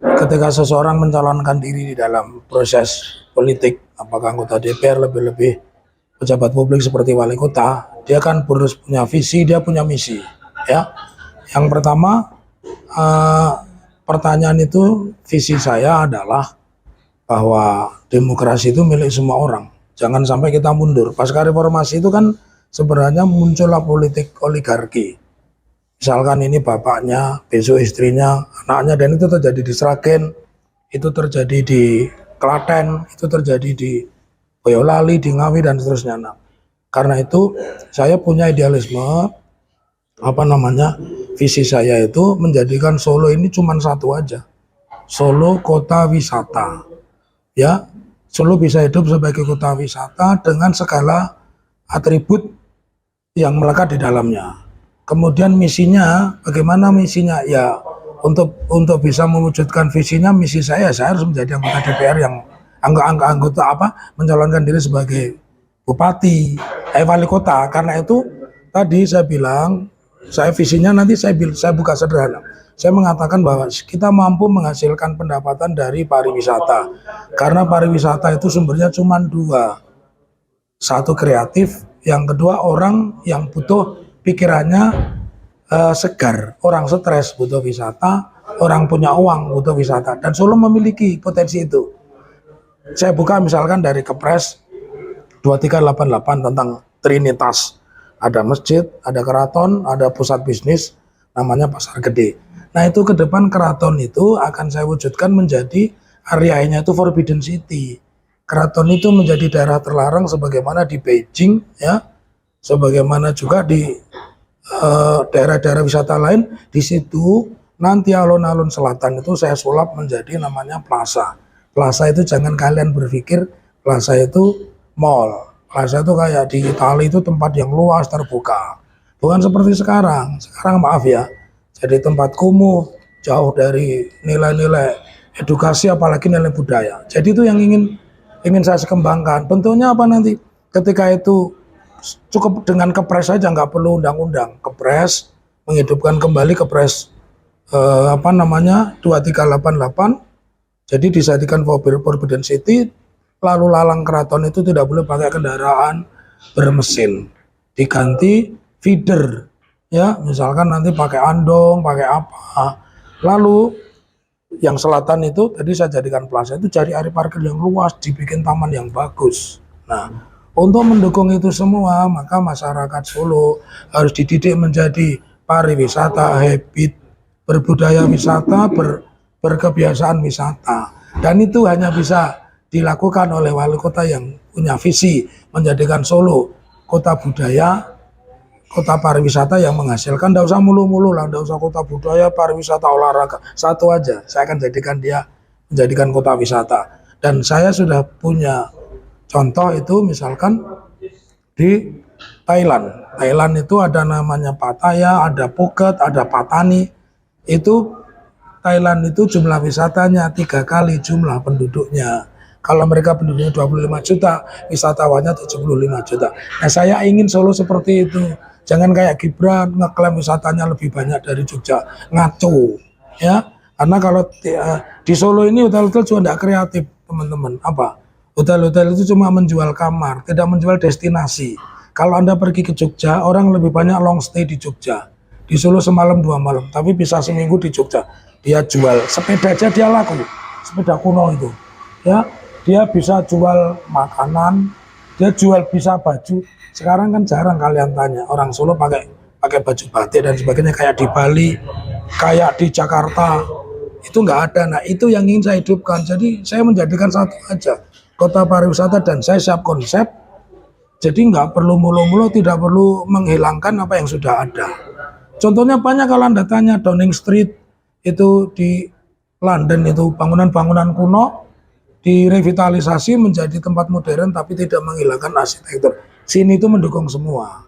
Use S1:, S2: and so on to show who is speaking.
S1: ketika seseorang mencalonkan diri di dalam proses politik, apakah anggota DPR, lebih-lebih pejabat publik seperti wali kota, dia kan harus punya visi, dia punya misi. Ya, yang pertama, pertanyaan itu, visi saya adalah bahwa demokrasi itu milik semua orang. Jangan sampai kita mundur. Pasca reformasi itu kan sebenarnya muncullah politik oligarki. Misalkan ini bapaknya, besok istrinya, anaknya, dan itu terjadi di Sragen, itu terjadi di Klaten, itu terjadi di Boyolali, di Ngawi, dan seterusnya. Nah, karena itu saya punya idealisme, visi saya itu menjadikan Solo ini cuma satu aja, Solo kota wisata. Ya, Solo bisa hidup sebagai kota wisata dengan segala atribut yang melekat di dalamnya. Kemudian misinya, bagaimana misinya? Ya, untuk bisa mewujudkan visinya, misi saya harus menjadi anggota DPR yang anggota mencalonkan diri sebagai bupati, wali kota. Karena itu tadi saya bilang, saya visinya nanti saya buka sederhana. Saya mengatakan bahwa kita mampu menghasilkan pendapatan dari pariwisata. Karena pariwisata itu sumbernya cuma dua. Satu kreatif, yang kedua orang yang butuh pikirannya segar. Orang stres butuh wisata, orang punya uang butuh wisata. Dan Solo memiliki potensi itu. Saya buka misalkan dari Kepres 2388 tentang Trinitas. Ada masjid, ada keraton, ada pusat bisnis, namanya Pasar Gede. Nah itu ke depan keraton itu akan saya wujudkan menjadi areanya itu Forbidden City. Keraton itu menjadi daerah terlarang sebagaimana di Beijing, ya, sebagaimana juga di daerah-daerah wisata lain. Di situ nanti alun-alun selatan itu saya sulap menjadi namanya plaza. Plaza itu jangan kalian berpikir plaza itu mall. Plaza itu kayak di Itali itu tempat yang luas terbuka. Bukan seperti sekarang. Sekarang maaf ya, jadi tempat kumuh, jauh dari nilai-nilai edukasi apalagi nilai budaya. Jadi itu yang ingin saya kembangkan. Bentuknya apa nanti? Ketika itu cukup dengan kepres saja, nggak perlu undang-undang. Kepres, menghidupkan kembali kepres 2388. Jadi disadikan Forbidden City. Lalu lalang keraton itu tidak boleh pakai kendaraan bermesin, diganti feeder, ya, misalkan nanti pakai andong, pakai apa. Lalu yang selatan itu tadi saya jadikan plaza, itu cari area parkir yang luas, dibikin taman yang bagus. Nah, untuk mendukung itu semua, maka masyarakat Solo harus dididik menjadi pariwisata, habit, berbudaya wisata, berkebiasaan wisata. Dan itu hanya bisa dilakukan oleh wali kota yang punya visi menjadikan Solo kota budaya, kota pariwisata yang menghasilkan. Tidak usah mulu-mulu lah, tidak usah kota budaya, pariwisata, olahraga. Satu aja, saya akan jadikan dia menjadikan kota wisata. Dan saya sudah punya contoh itu misalkan di Thailand. Thailand itu ada namanya Pattaya, ada Phuket, ada Patani. Itu Thailand itu jumlah wisatanya 3 kali jumlah penduduknya. Kalau mereka penduduknya 25 juta, wisatawannya 75 juta. Nah, saya ingin Solo seperti itu. Jangan kayak Gibran ngeklaim wisatanya lebih banyak dari Jogja, ngaco, ya. Karena kalau di Solo ini hotel-hotel juga tidak kreatif, teman-teman. Apa? Hotel-hotel itu cuma menjual kamar, tidak menjual destinasi. Kalau Anda pergi ke Jogja, orang lebih banyak long stay di Jogja. Di Solo semalam 2 malam, tapi bisa seminggu di Jogja. Dia jual sepeda aja, dia laku, sepeda kuno itu, ya. Dia bisa jual makanan, dia jual bisa baju. Sekarang kan jarang kalian tanya orang Solo pakai baju batik dan sebagainya kayak di Bali, kayak di Jakarta. Itu nggak ada. Nah, itu yang ingin saya hidupkan. Jadi saya menjadikan satu aja, kota pariwisata, dan saya siap konsep. Jadi nggak perlu mulu-mulu, tidak perlu menghilangkan apa yang sudah ada. Contohnya banyak kalau Anda tanya Downing Street itu di London, itu bangunan-bangunan kuno direvitalisasi menjadi tempat modern tapi tidak menghilangkan arsitektur. Sini itu mendukung semua.